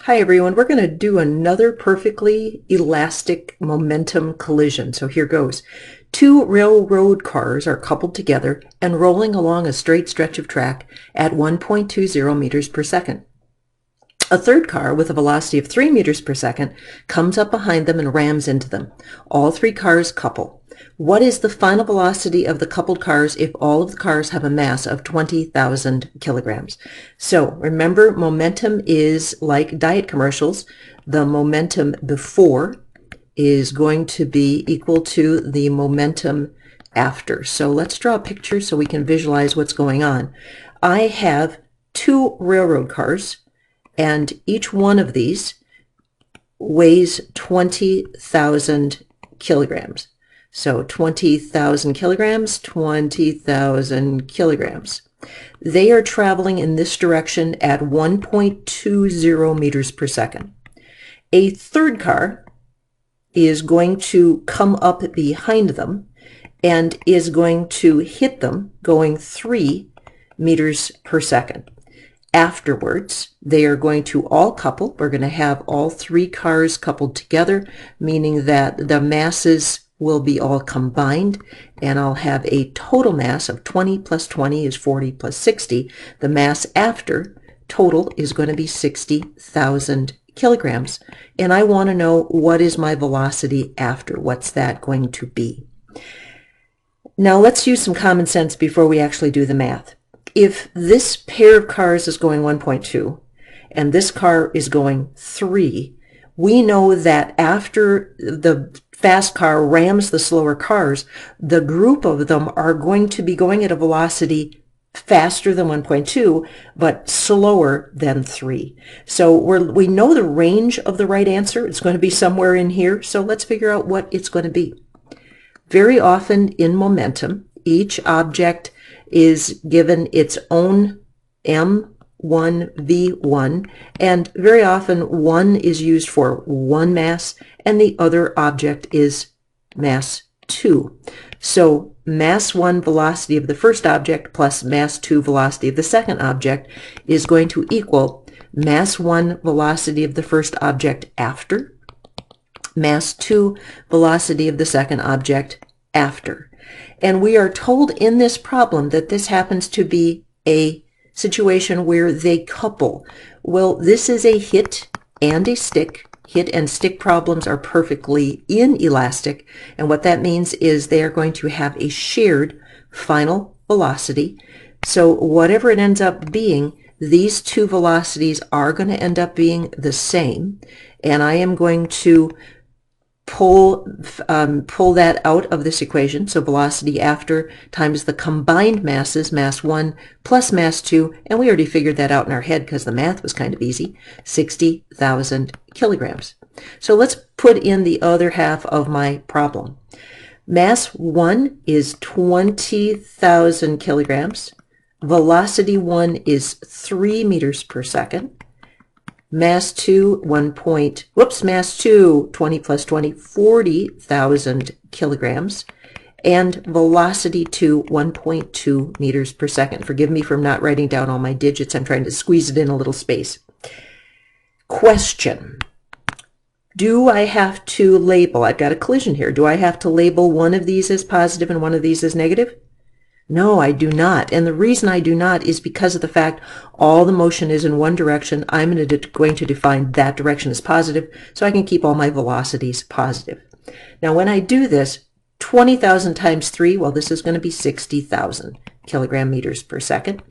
Hi everyone, we're going to do another perfectly elastic momentum collision. So here goes. Two railroad cars are coupled together and rolling along a straight stretch of track at 1.20 meters per second. A third car with a velocity of 3 meters per second comes up behind them and rams into them. All three cars couple. What is the final velocity of the coupled cars if all of the cars have a mass of 20,000 kilograms? So remember, momentum is like diet commercials. The momentum before is going to be equal to the momentum after. So let's draw a picture so we can visualize what's going on. I have two railroad cars, and each one of these weighs 20,000 kilograms. So 20,000 kilograms, 20,000 kilograms. They are traveling in this direction at 1.20 meters per second. A third car is going to come up behind them and is going to hit them going 3 meters per second. Afterwards, they are going to all couple. We're going to have all three cars coupled together, meaning that the masses will be all combined, and I'll have a total mass of 20 plus 20 is 40 plus 60. The mass after total is going to be 60,000 kilograms, and I want to know what is my velocity after. What's that going to be? Now let's use some common sense before we actually do the math. If this pair of cars is going 1.2 and this car is going 3, we know that after the fast car rams the slower cars, the group of them are going to be going at a velocity faster than 1.2 but slower than 3. So we know the range of the right answer. It's going to be somewhere in here. So let's figure out what it's going to be. Very often in momentum, each object is given its own m1v1, and very often 1 is used for one mass and the other object is mass 2. So mass 1 velocity of the first object plus mass 2 velocity of the second object is going to equal mass 1 velocity of the first object after mass 2 velocity of the second object after. And we are told in this problem that this happens to be a situation where they couple. Well, this is a hit and a stick. Hit and stick problems are perfectly inelastic, and what that means is they are going to have a shared final velocity. So whatever it ends up being, these two velocities are going to end up being the same, and I am going to pull that out of this equation. So velocity after times the combined masses, mass 1 plus mass 2, and we already figured that out in our head because the math was kind of easy, 60,000 kilograms. So let's put in the other half of my problem. Mass 1 is 20,000 kilograms. Velocity 1 is 3 meters per second. Mass 2, mass 2, 20 plus 20, 40,000 kilograms, and velocity 2, 1.2 meters per second. Forgive me for not writing down all my digits. I'm trying to squeeze it in a little space. Question. Do I have to label, I've got a collision here, do I have to label one of these as positive and one of these as negative? No, I do not. And the reason I do not is because of the fact all the motion is in one direction. I'm going to define that direction as positive, so I can keep all my velocities positive. Now, when I do this, 20,000 times 3, well, this is going to be 60,000 kilogram meters per second.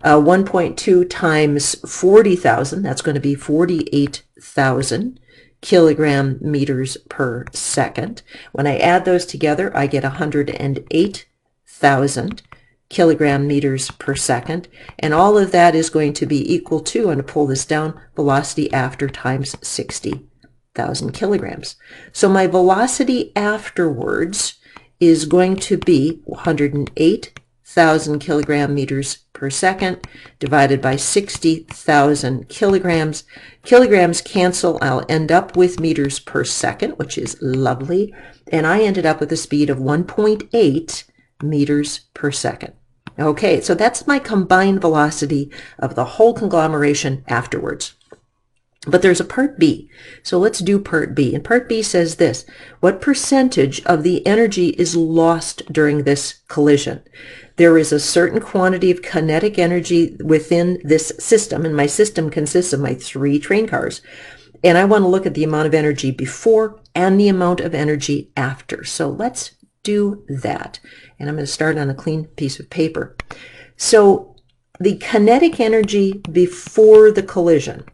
1.2 times 40,000, that's going to be 48,000 kilogram meters per second. When I add those together, I get 108,000 kilogram meters per second, and all of that is going to be equal to, I'm going to pull this down, velocity after times 60,000 kilograms. So my velocity afterwards is going to be 108,000 kilogram meters per second divided by 60,000 kilograms. Kilograms cancel. I'll end up with meters per second, which is lovely, and I ended up with a speed of 1.8 meters per second. Okay, so that's my combined velocity of the whole conglomeration afterwards. But there's a part B. So let's do part B. And part B says this: what percentage of the energy is lost during this collision? There is a certain quantity of kinetic energy within this system, and my system consists of my 3 train cars. And I want to look at the amount of energy before and the amount of energy after. So let's do that. And I'm going to start on a clean piece of paper. So the kinetic energy before the collision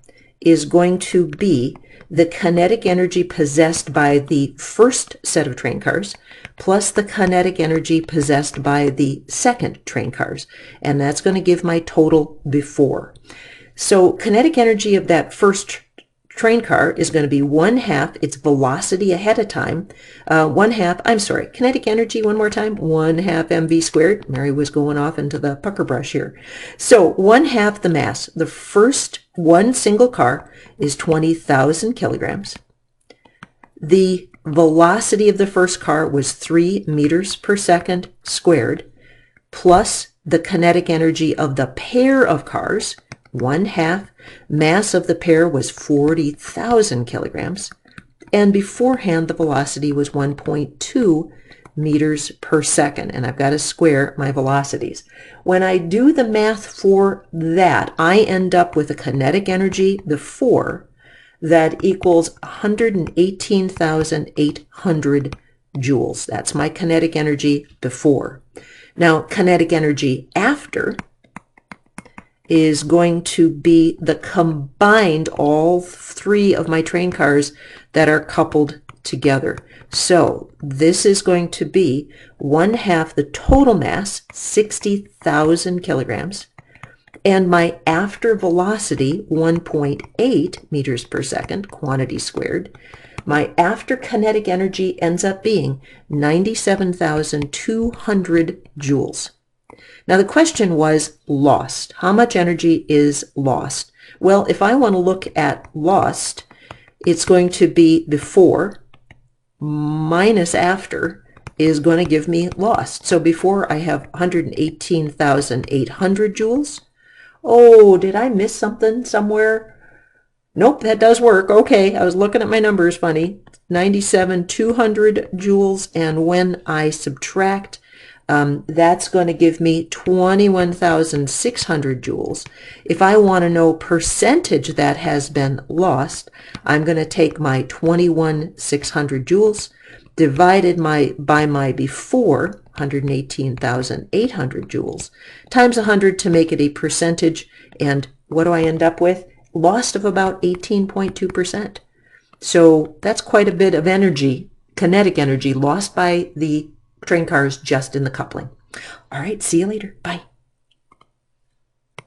is going to be the kinetic energy possessed by the first set of train cars plus the kinetic energy possessed by the second train cars. And that's going to give my total before. So kinetic energy of that first train car is going to be 1/2 its velocity ahead of time. Kinetic energy, one more time, 1/2 mv squared. Mary was going off into the pucker brush here. So 1/2 the mass. The first one single car is 20,000 kilograms. The velocity of the first car was 3 meters per second squared, plus the kinetic energy of the pair of cars, 1/2. Mass of the pair was 40,000 kilograms. And beforehand, the velocity was 1.2 meters per second. And I've got to square my velocities. When I do the math for that, I end up with a kinetic energy before that equals 118,800 joules. That's my kinetic energy before. Now, kinetic energy after is going to be the combined all 3 of my train cars that are coupled together. So this is going to be 1/2 the total mass, 60,000 kilograms, and my after velocity, 1.8 meters per second, quantity squared. My after kinetic energy ends up being 97,200 joules. Now the question was lost. How much energy is lost? Well, if I want to look at lost, it's going to be before minus after is going to give me lost. So before I have 118,800 joules. Oh, did I miss something somewhere? Nope, that does work. Okay, I was looking at my numbers funny. 97,200 joules, and when I subtract, that's going to give me 21,600 joules. If I want to know percentage that has been lost, I'm going to take my 21,600 joules divided by my before, 118,800 joules, times 100 to make it a percentage. And what do I end up with? Lost of about 18.2%. So that's quite a bit of energy, kinetic energy, lost by the train cars just in the coupling. All right, see you later. Bye.